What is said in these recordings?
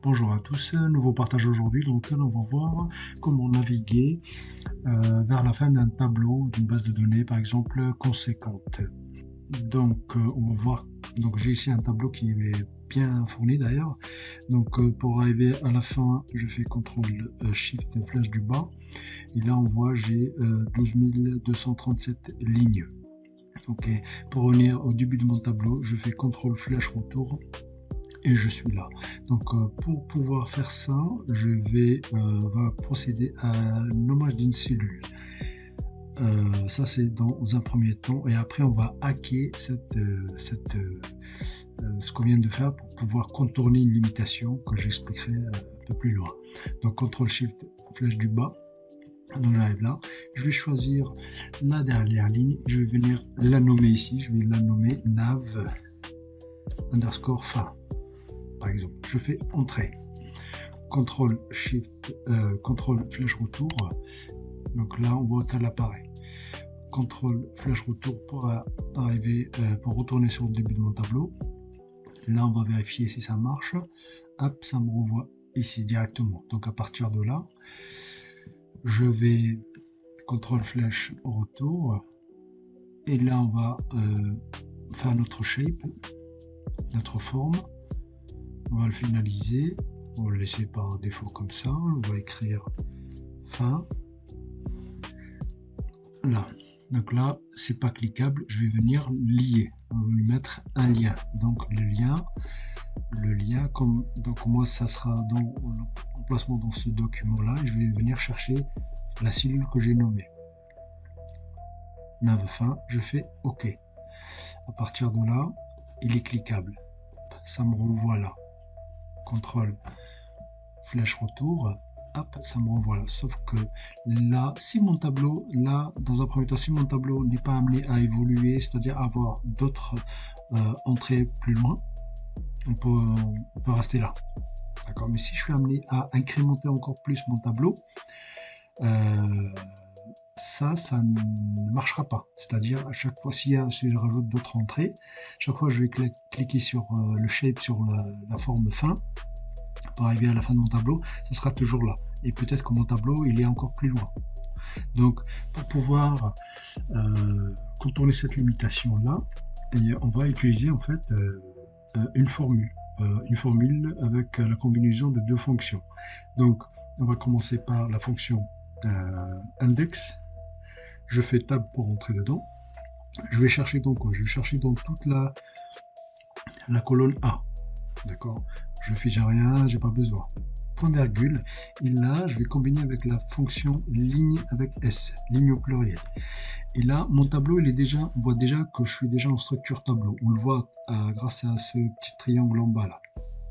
Bonjour à tous, nouveau partage aujourd'hui dans lequel on va voir comment naviguer vers la fin d'un tableau d'une base de données par exemple conséquente. Donc on va voir, donc j'ai ici un tableau qui est bien fourni d'ailleurs. Donc pour arriver à la fin, je fais CTRL SHIFT flèche du bas et là on voit j'ai 12 237 lignes. Ok, pour revenir au début de mon tableau, je fais CTRL flèche retour et je suis là. Donc pour pouvoir faire ça, je vais va procéder à un nommage d'une cellule. Ça c'est dans un premier temps et après on va hacker ce qu'on vient de faire pour pouvoir contourner une limitation que j'expliquerai un peu plus loin. Donc CTRL SHIFT flèche du bas. Donc j'arrive là, je vais choisir la dernière ligne, je vais venir la nommer ici, je vais la nommer nav underscore fin. Par exemple, je fais entrée, CTRL SHIFT, CTRL flèche retour, donc là on voit qu'elle apparaît. CTRL flèche retour pour arriver, pour retourner sur le début de mon tableau. Là on va vérifier si ça marche. Hop, ça me renvoie ici directement. Donc à partir de là, je vais CTRL flèche retour et là on va faire notre shape, notre forme. On va le finaliser, on va le laisser par défaut comme ça, on va écrire fin. Là, donc là, c'est pas cliquable, je vais venir lier, on va lui mettre un lien. Donc le lien, comme donc moi ça sera dans l'emplacement dans ce document-là, je vais venir chercher la cellule que j'ai nommée. Nav fin, je fais OK. À partir de là, il est cliquable, ça me renvoie là. CTRL flèche retour, hop, ça me renvoie là. Sauf que là, si mon tableau, là, dans un premier temps, si mon tableau n'est pas amené à évoluer, c'est-à-dire avoir d'autres entrées plus loin, on peut rester là. D'accord. Mais si je suis amené à incrémenter encore plus mon tableau, ça ne marchera pas. C'est-à-dire, à chaque fois, si je rajoute d'autres entrées, chaque fois, je vais cliquer sur le shape, sur la forme fin, pour arriver à la fin de mon tableau, ça sera toujours là. Et peut-être que mon tableau, il est encore plus loin. Donc, pour pouvoir contourner cette limitation-là, on va utiliser en fait une formule avec la combinaison de deux fonctions. Donc, on va commencer par la fonction index. Je fais tab pour entrer dedans. Je vais chercher donc quoi? Je vais chercher donc toute la colonne A. D'accord? Je fiche rien, j'ai pas besoin. Point virgule, et là, je vais combiner avec la fonction ligne avec S, ligne au pluriel. Et là, mon tableau, il est déjà, on voit déjà que je suis déjà en structure tableau. On le voit grâce à ce petit triangle en bas là.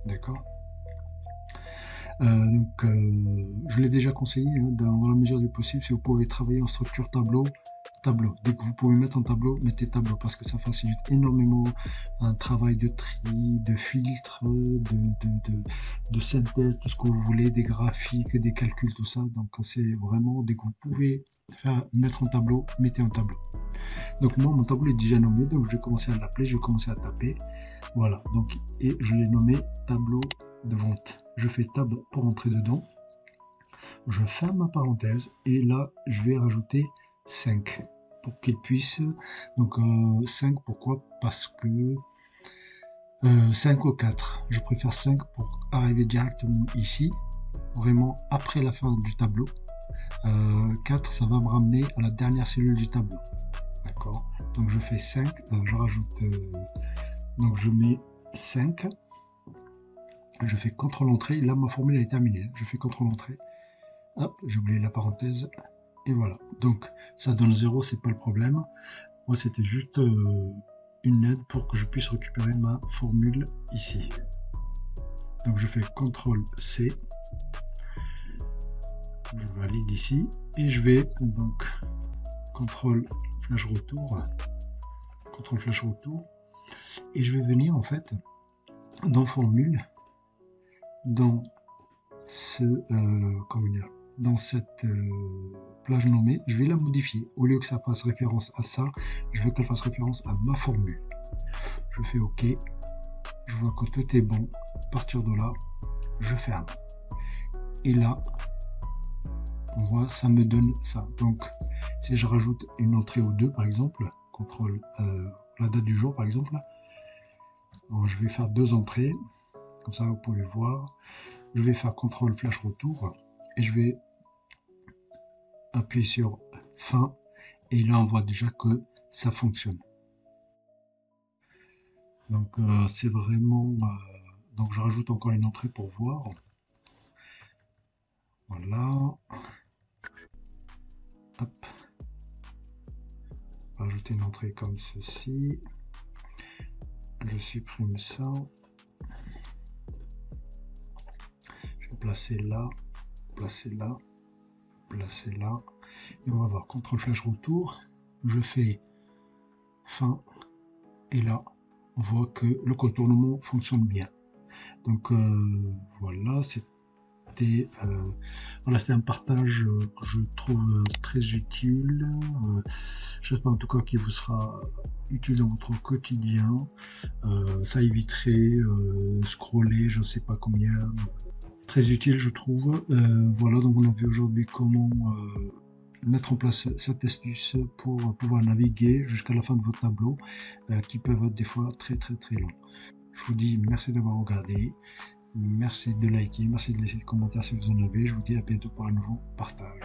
D'accord? Je l'ai déjà conseillé, hein, dans la mesure du possible, si vous pouvez travailler en structure tableau. Dès que vous pouvez mettre en tableau, mettez tableau parce que ça facilite énormément un travail de tri, de filtre, de synthèse, tout ce que vous voulez, des graphiques, des calculs, tout ça. Donc c'est vraiment, dès que vous pouvez mettre en tableau, mettez en tableau. Donc moi, mon tableau est déjà nommé, donc je vais commencer à l'appeler, je vais commencer à taper. Voilà, donc, et je l'ai nommé tableau de vente. Je fais tab pour entrer dedans. Je ferme ma parenthèse et là, je vais rajouter 5 pour qu'il puisse, donc 5 pourquoi, parce que 5 ou 4, je préfère 5 pour arriver directement ici, vraiment après la fin du tableau. 4 ça va me ramener à la dernière cellule du tableau, d'accord. Donc je fais 5, je rajoute, donc je mets 5, je fais CTRL entrée, là ma formule est terminée, je fais CTRL entrée, hop, j'ai oublié la parenthèse. Et voilà, donc ça donne 0, c'est pas le problème. Moi, c'était juste une aide pour que je puisse récupérer ma formule ici. Donc je fais CTRL-C, je valide ici, et je vais donc CTRL flèche retour, CTRL flèche retour, et je vais venir en fait dans formule, dans ce comment dire, dans cette plage nommée, je vais la modifier. Au lieu que ça fasse référence à ça, je veux qu'elle fasse référence à ma formule. Je fais OK. Je vois que tout est bon. À partir de là, je ferme. Et là, on voit, ça me donne ça. Donc, si je rajoute une entrée ou deux, par exemple, contrôle la date du jour, par exemple, bon, je vais faire deux entrées, comme ça vous pouvez voir. Je vais faire contrôle flash retour et je vais appuyer sur fin. Et là, on voit déjà que ça fonctionne. Donc, c'est vraiment... donc, je rajoute encore une entrée pour voir. Voilà. Hop. Rajouter une entrée comme ceci. Je supprime ça. Je vais placer là, placer là, placer là. Et on va voir contrôle flash retour. Je fais fin. Et là, on voit que le contournement fonctionne bien. Donc voilà, c'était un partage que je trouve très utile. J'espère en tout cas qu'il vous sera utile dans votre quotidien. Ça éviterait scroller, je ne sais pas combien. Très utile, je trouve. Voilà, donc on a vu aujourd'hui comment mettre en place cette astuce pour pouvoir naviguer jusqu'à la fin de vos tableaux qui peuvent être des fois très longs. Je vous dis merci d'avoir regardé, merci de liker, merci de laisser des commentaires si vous en avez. Je vous dis à bientôt pour un nouveau partage.